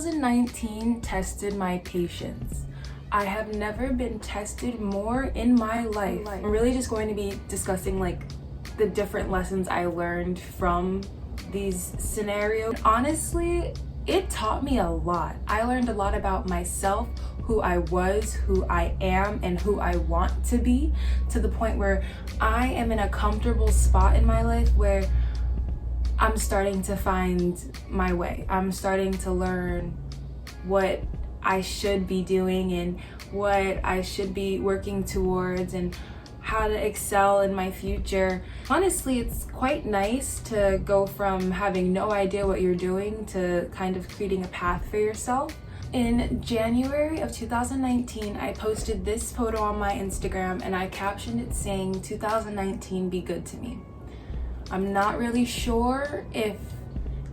2019 tested my patience. I have never been tested more in my life. I'm really just going to be discussing like the different lessons I learned from these scenarios. Honestly, it taught me a lot. I learned a lot about myself, who I was, who I am, and who I want to be, to the point where I am in a comfortable spot in my life where I'm starting to find my way. I'm starting to learn what I should be doing and what I should be working towards and how to excel in my future. Honestly, it's quite nice to go from having no idea what you're doing to kind of creating a path for yourself. In January of 2019, I posted this photo on my Instagram and I captioned it saying, 2019 be good to me. I'm not really sure if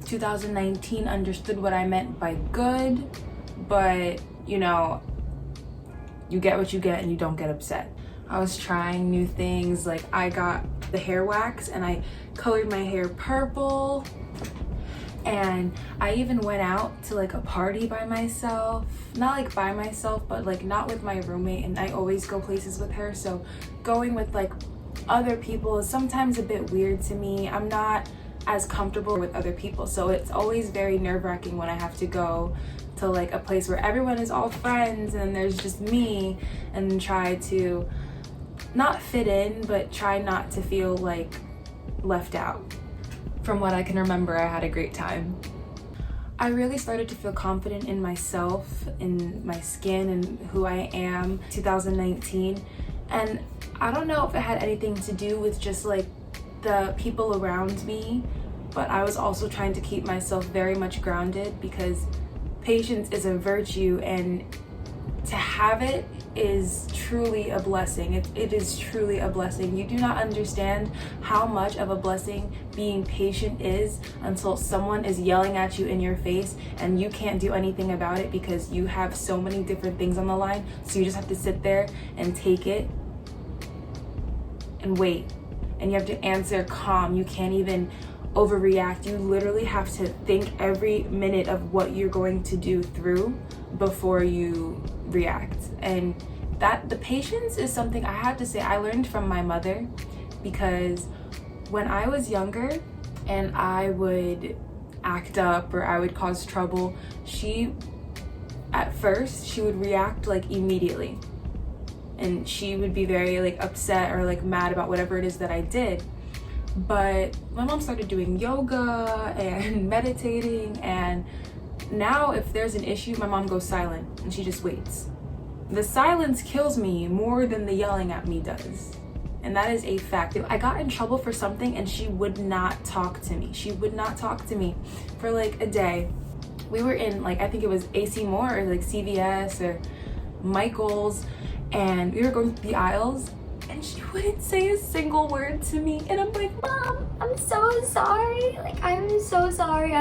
2019 understood what I meant by good, but you know, you get what you get and you don't get upset. I was trying new things, like I got the hair wax and I colored my hair purple, and I even went out to like a party by myself. Not like by myself, but like not with my roommate, and I always go places with her, so going with like other people is sometimes a bit weird to me. I'm not as comfortable with other people, so it's always very nerve-wracking when I have to go to like a place where everyone is all friends and there's just me, and try to not fit in, but try not to feel like left out. From what I can remember, I had a great time. I really started to feel confident in myself, in my skin, and who I am 2019. And I don't know if it had anything to do with just like the people around me, but I was also trying to keep myself very much grounded, because patience is a virtue, and to have it is truly a blessing. It is truly a blessing. You do not understand how much of a blessing being patient is until someone is yelling at you in your face and you can't do anything about it because you have so many different things on the line. So you just have to sit there and take it and wait. And you have to answer calm. You can't even overreact. You literally have to think every minute of what you're going to do through before you react. And that the patience is something I have to say I learned from my mother, because when I was younger and I would act up or I would cause trouble, at first she would react like immediately, and she would be very like upset or like mad about whatever it is that I did. But my mom started doing yoga and meditating, and now if there's an issue, my mom goes silent and she just waits. The silence kills me more than the yelling at me does. And that is a fact. I got in trouble for something and she would not talk to me. She would not talk to me for like a day. We were in like, I think it was AC Moore or like CVS or Michael's, and we were going through the aisles and she wouldn't say a single word to me. And I'm like, Mom, I'm so sorry. Like, I'm so sorry.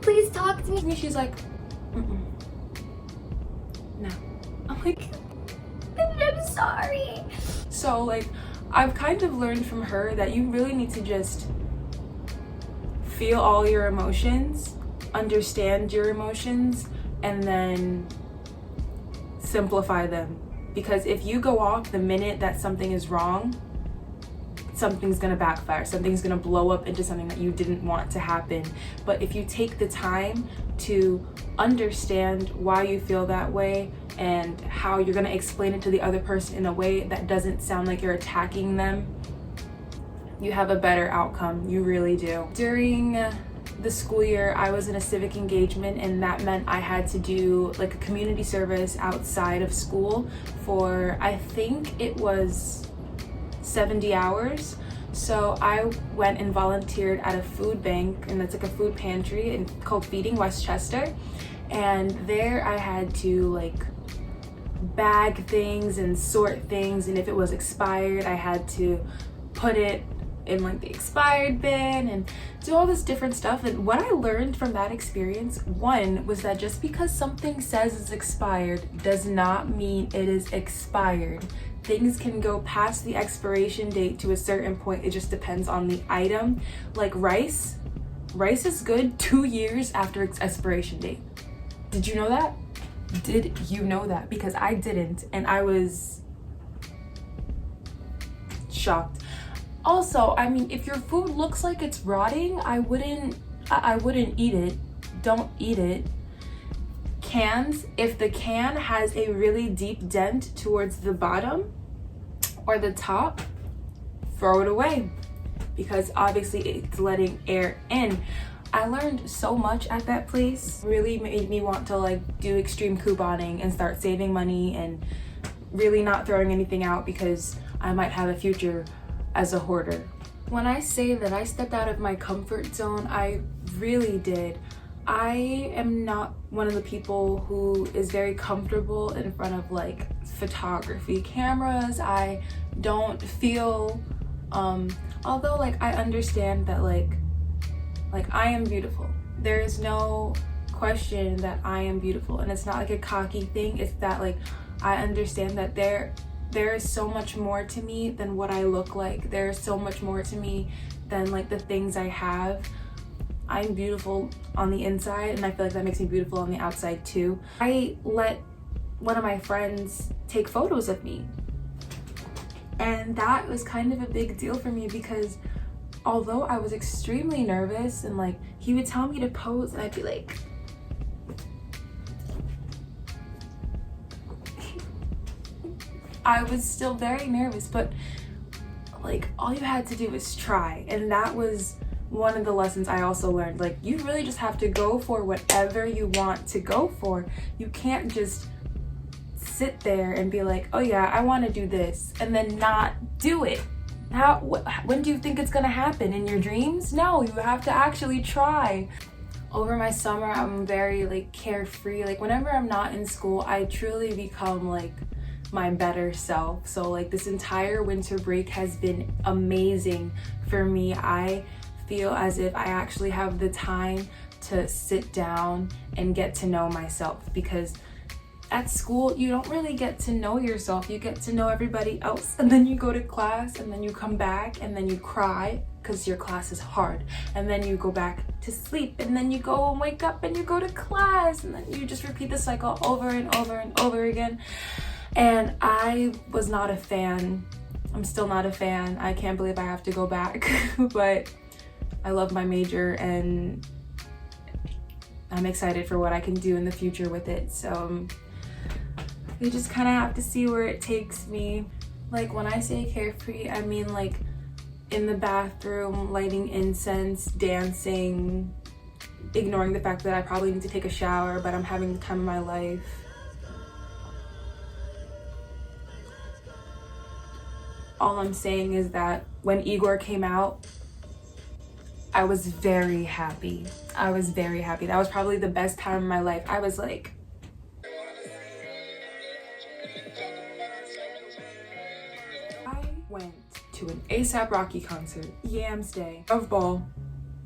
Please talk to me. and she's like, no. I'm like, I'm sorry. so like, I've kind of learned from her that you really need to just feel all your emotions, understand your emotions, and then simplify them. Because if you go off the minute that something is wrong, something's gonna backfire. Something's gonna blow up into something that you didn't want to happen. But if you take the time to understand why you feel that way and how you're gonna explain it to the other person in a way that doesn't sound like you're attacking them, you have a better outcome. You really do. During the school year, I was in a civic engagement, and that meant I had to do like a community service outside of school for, I think it was 70 hours. So I went and volunteered at a food bank, and that's like a food pantry called Feeding Westchester. And there I had to like bag things and sort things, and if it was expired, I had to put it in like the expired bin and do all this different stuff. And what I learned from that experience, one, was that just because something says it's expired does not mean it is expired. Things can go past the expiration date to a certain point. It just depends on the item. Like rice, rice is good 2 years after its expiration date. Did you know that? Did you know that? Because I didn't, and I was shocked. Also, I mean, if your food looks like it's rotting, I wouldn't eat it. Don't eat it. Cans, if the can has a really deep dent towards the bottom or the top, throw it away, because obviously it's letting air in. I learned so much at that place. Really made me want to like do extreme couponing and start saving money and really not throwing anything out, because I might have a future as a hoarder. When I say that I stepped out of my comfort zone, I really did. I am not one of the people who is very comfortable in front of like photography cameras. I don't feel, although like I understand that like I am beautiful. There is no question that I am beautiful, and it's not like a cocky thing. It's that like I understand that there is so much more to me than what I look like. There is so much more to me than like the things I have. I'm beautiful on the inside, and I feel like that makes me beautiful on the outside too. I let one of my friends take photos of me, and that was kind of a big deal for me, because although I was extremely nervous and like he would tell me to pose and I'd be like I was still very nervous, but like all you had to do was try. And that was one of the lessons I also learned. Like, you really just have to go for whatever you want to go for. You can't just sit there and be like, oh yeah, I want to do this, and then not do it. When do you think it's gonna happen? In your dreams? No, you have to actually try. Over my summer, I'm very like carefree. Like whenever I'm not in school, I truly become like my better self. So like this entire winter break has been amazing for me. I feel as if I actually have the time to sit down and get to know myself, because at school you don't really get to know yourself. You get to know everybody else, and then you go to class, and then you come back, and then you cry because your class is hard, and then you go back to sleep, and then you go and wake up and you go to class, and then you just repeat the cycle over and over and over again. And I was not a fan. I'm still not a fan. I can't believe I have to go back but I love my major, and I'm excited for what I can do in the future with it. So we just kind of have to see where it takes me. Like when I say carefree, I mean like in the bathroom, lighting incense, dancing, ignoring the fact that I probably need to take a shower, but I'm having the time of my life. All I'm saying is that when Igor came out, I was very happy. I was very happy. That was probably the best time of my life. I was like, I went to an A$AP Rocky concert, Yams Day, of Ball,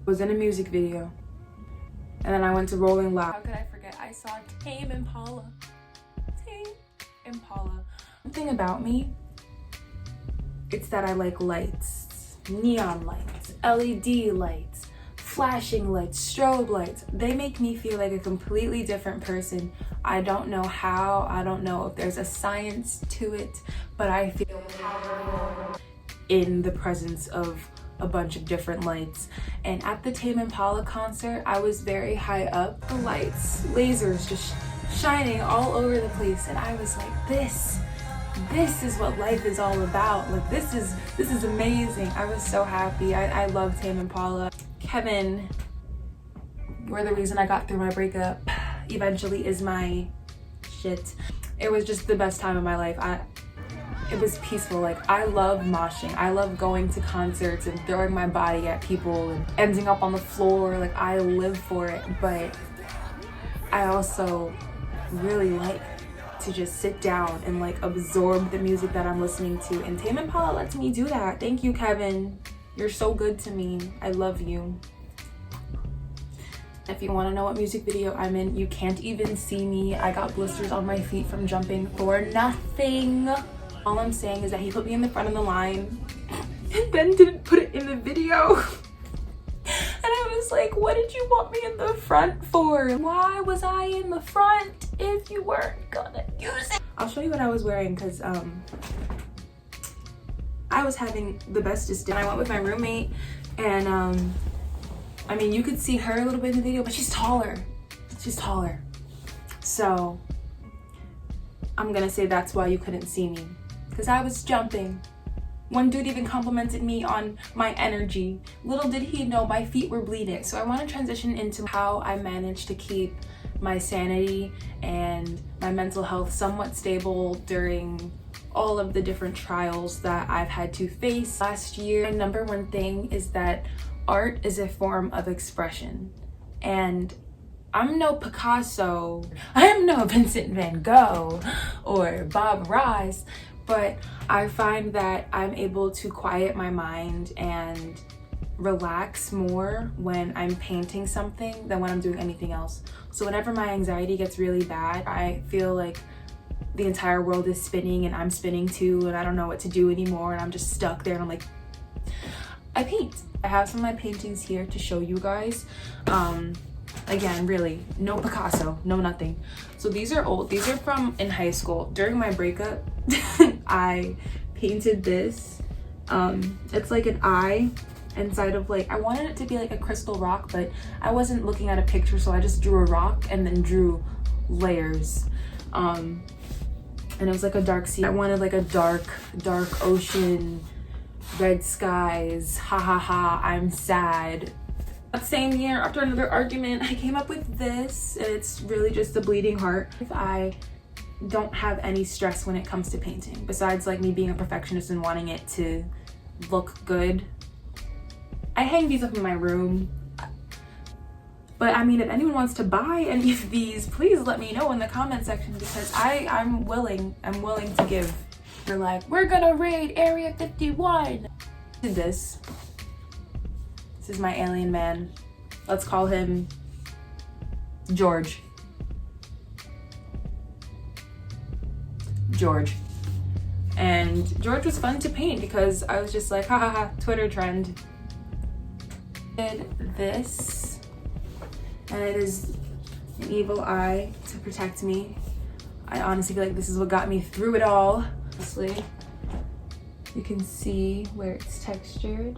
was in a music video, and then I went to Rolling Loud. How could I forget? I saw Taemin Paula. Taemin Paula. One thing about me, it's that I like lights, neon lights, LED lights, flashing lights, strobe lights. They make me feel like a completely different person. I don't know how, I don't know if there's a science to it, but I feel powerful in the presence of a bunch of different lights. And at the Taemin Paula concert, I was very high up. The lights, lasers just shining all over the place, and I was like, this is what life is all about. Like this is amazing. I was so happy. I love Taemin Paula. Kevin, you're the reason I got through my breakup. Eventually is my shit. It was just the best time of my life. It was peaceful. Like I love moshing. I love going to concerts and throwing my body at people and ending up on the floor. Like I live for it, but I also really like to just sit down and like absorb the music that I'm listening to, and Taemin Paula lets me do that. Thank you, Kevin. You're so good to me. I love you. If you want to know what music video I'm in, you can't even see me. I got blisters on my feet from jumping for nothing. All I'm saying is that he put me in the front of the line and then didn't put it in the video. And I was was like, what did you want me in the front for? Why was I in the front if you weren't gonna use it? I'll show you what I was wearing because I was having the bestest day. I went with my roommate and I mean, you could see her a little bit in the video, but she's taller. She's taller. So I'm gonna say that's why you couldn't see me, because I was jumping. One dude even complimented me on my energy. Little did he know my feet were bleeding. So I want to transition into how I managed to keep my sanity and my mental health somewhat stable during all of the different trials that I've had to face last year. My number one thing is that art is a form of expression. And I'm no Picasso, I am no Vincent van Gogh or Bob Ross, but I find that I'm able to quiet my mind and relax more when I'm painting something than when I'm doing anything else. So whenever my anxiety gets really bad, I feel like the entire world is spinning and I'm spinning too, and I don't know what to do anymore, and I'm just stuck there, and I'm like, I paint. I have some of my paintings here to show you guys. Again, really, no Picasso, no nothing. So these are old. These are from in high school. During my breakup, I painted this. It's like an eye inside of like, I wanted it to be like a crystal rock, but I wasn't looking at a picture, so I just drew a rock and then drew layers. And it was like a dark sea. I wanted like a dark ocean, red skies, ha ha ha, I'm sad. That same year, after another argument, I came up with this, and it's really just a bleeding heart. If I don't have any stress when it comes to painting, besides like me being a perfectionist and wanting it to look good. I hang these up in my room. But I mean, if anyone wants to buy any of these, please let me know in the comment section, because I'm willing to give. They're like, we're gonna raid Area 51. This is my alien man. Let's call him George. And George was fun to paint because I was just like, ha ha ha, Twitter trend. Did this, and it is an evil eye to protect me. I honestly feel like this is what got me through it all. Honestly, you can see where it's textured.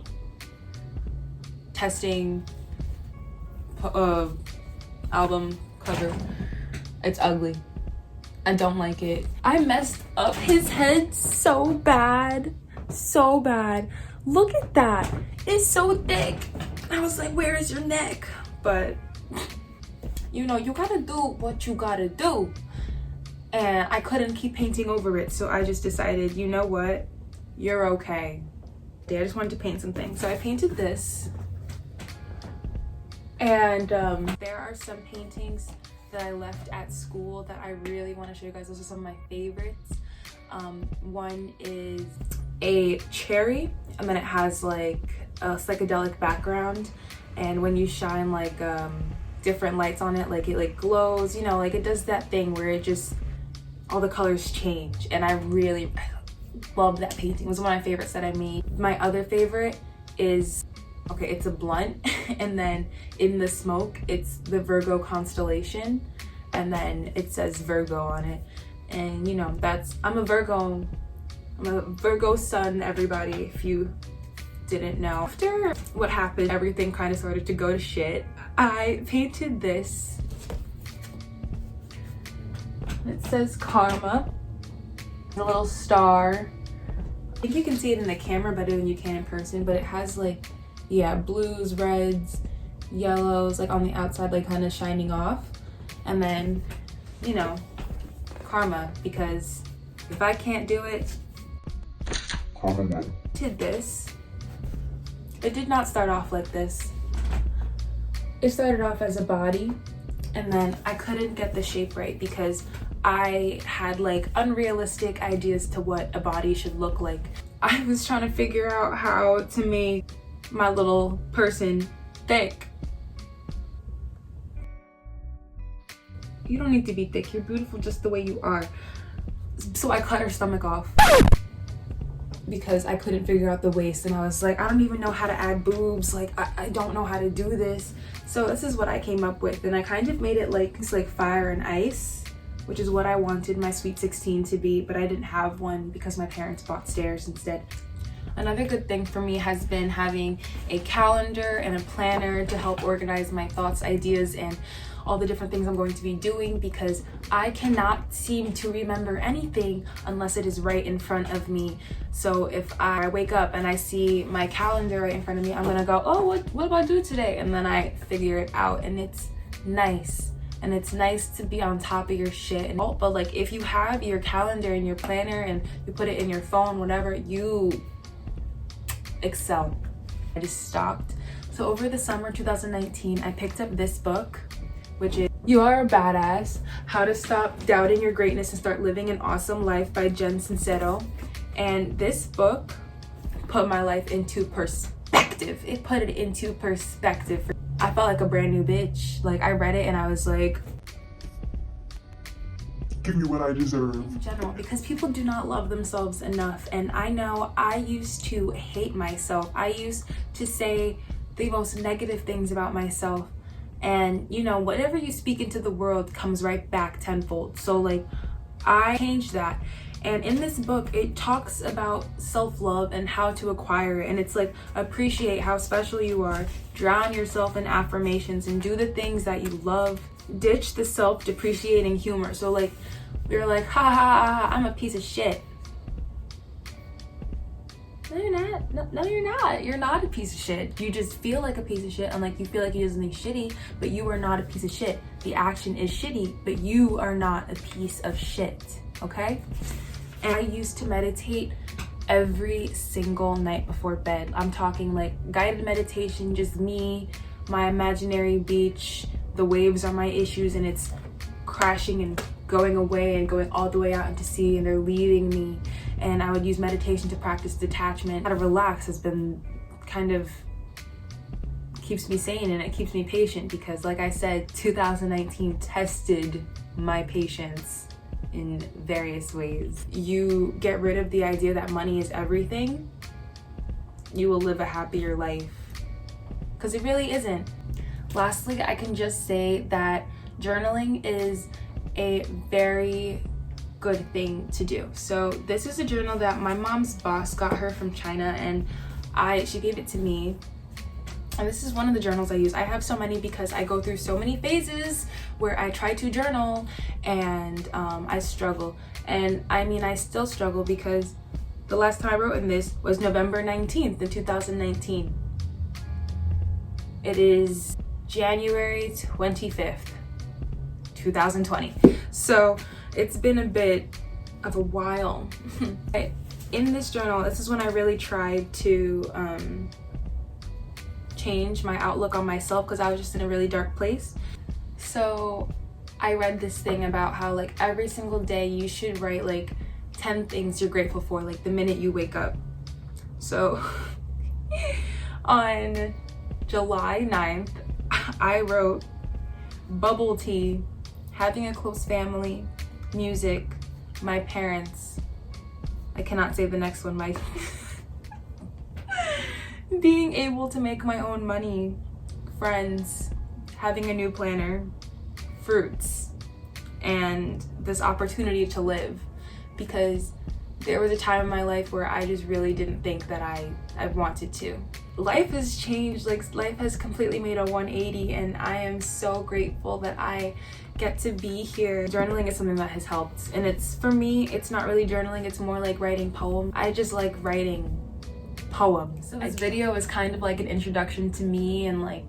Testing album cover. It's ugly. I don't like it. I messed up his head so bad. So bad. Look at that. It's so thick. I was like, where is your neck? But you know, you gotta do what you gotta do. And I couldn't keep painting over it, so I just decided, you know what? You're okay. I just wanted to paint something. So I painted this. And there are some paintings that I left at school that I really want to show you guys. Those are some of my favorites. One is a cherry, and then it has like a psychedelic background, and when you shine like different lights on it, like it like glows, you know, like it does that thing where it just, all the colors change. And I really love that painting. It was one of my favorites that I made. My other favorite is, okay, it's a blunt, and then in the smoke, it's the Virgo constellation, and then it says Virgo on it. And you know, I'm a Virgo sun, everybody, if you didn't know. After what happened, everything kind of started to go to shit. I painted this. It says karma, a little star. I think you can see it in the camera better than you can in person, but it has like, yeah, blues, reds, yellows, like on the outside, like kind of shining off. And then, you know, karma, because if I can't do it, karma. Did this. It did not start off like this. It started off as a body, and then I couldn't get the shape right because I had like unrealistic ideas to what a body should look like. I was trying to figure out how to make my little person thick. You don't need to be thick, you're beautiful just the way you are. So I cut her stomach off. because I couldn't figure out the waist, and I was like, I don't even know how to add boobs, like I don't know how to do this. So this is what I came up with, and I kind of made it like it's like fire and ice, which is what I wanted my Sweet 16 to be, but I didn't have one because my parents bought stairs instead. Another good thing for me has been having a calendar and a planner to help organize my thoughts, ideas, and all the different things I'm going to be doing, because I cannot seem to remember anything unless it is right in front of me. So if I wake up and I see my calendar right in front of me, I'm gonna go, oh, what do I do today? And then I figure it out, and it's nice. And it's nice to be on top of your shit. But like, if you have your calendar and your planner and you put it in your phone, whatever, you excel. I just stopped. So over the summer 2019, I picked up this book, which is You Are a Badass, How to Stop Doubting Your Greatness and Start Living an Awesome Life by Jen Sincero. And this book put my life into perspective. It put it into perspective. I felt like a brand new bitch. Like, I read it and I was like, give me what I deserve. In general, because people do not love themselves enough. And I know I used to hate myself. I used to say the most negative things about myself. And you know, whatever you speak into the world comes right back tenfold. So like, I changed that. And in this book, it talks about self-love and how to acquire it. And it's like, appreciate how special you are, drown yourself in affirmations, and do the things that you love. Ditch the self-depreciating humor. So like, you're like, ha ha ha, I'm a piece of shit. No, you're not. No, you're not. You're not a piece of shit. You just feel like a piece of shit, and like, you feel like you do something shitty, but you are not a piece of shit. The action is shitty, but you are not a piece of shit, okay? And I used to meditate every single night before bed. I'm talking like guided meditation, just me, my imaginary beach, the waves are my issues, and it's crashing and going away and going all the way out into sea, and they're leading me. And I would use meditation to practice detachment. How to relax has been kind of keeps me sane, and it keeps me patient, because like I said, 2019 tested my patience in various ways. You get rid of the idea that money is everything, you will live a happier life, because it really isn't. Lastly, I can just say that journaling is a very good thing to do. So this is a journal that my mom's boss got her from China, and she gave it to me. And this is one of the journals I use. I have so many because I go through so many phases where I try to journal and I struggle. And I mean, I still struggle, because the last time I wrote in this was November 19th in 2019. It is January 25th, 2020. So it's been a bit of a while. In this journal, this is when I really tried to change my outlook on myself, because I was just in a really dark place. So I read this thing about how like every single day you should write like 10 things you're grateful for, like the minute you wake up. So on July 9th, I wrote bubble tea, having a close family, music, my parents. I cannot say the next one, my being able to make my own money, friends, having a new planner, fruits, and this opportunity to live. Because there was a time in my life where I just really didn't think that I wanted to. Life has changed, like life has completely made a 180, and I am so grateful that I get to be here. Journaling is something that has helped, and it's, for me, it's not really journaling, it's more like writing poems. I just like writing poems. So this video is kind of like an introduction to me and like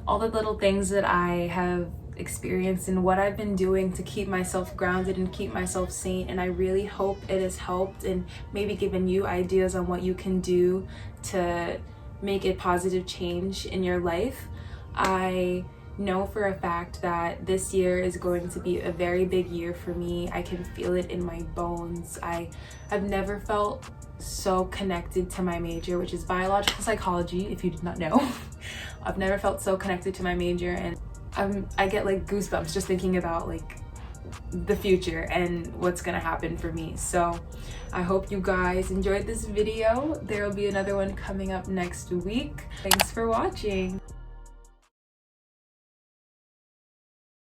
all the little things that I have experienced and what I've been doing to keep myself grounded and keep myself sane. And I really hope it has helped and maybe given you ideas on what you can do to make a positive change in your life. I know for a fact that this year is going to be a very big year for me. I can feel it in my bones. I've never felt so connected to my major, which is biological psychology, if you did not know. I've never felt so connected to my major, and I get like goosebumps just thinking about like the future and what's gonna happen for me. So I hope you guys enjoyed this video. There will be another one coming up next week. Thanks for watching.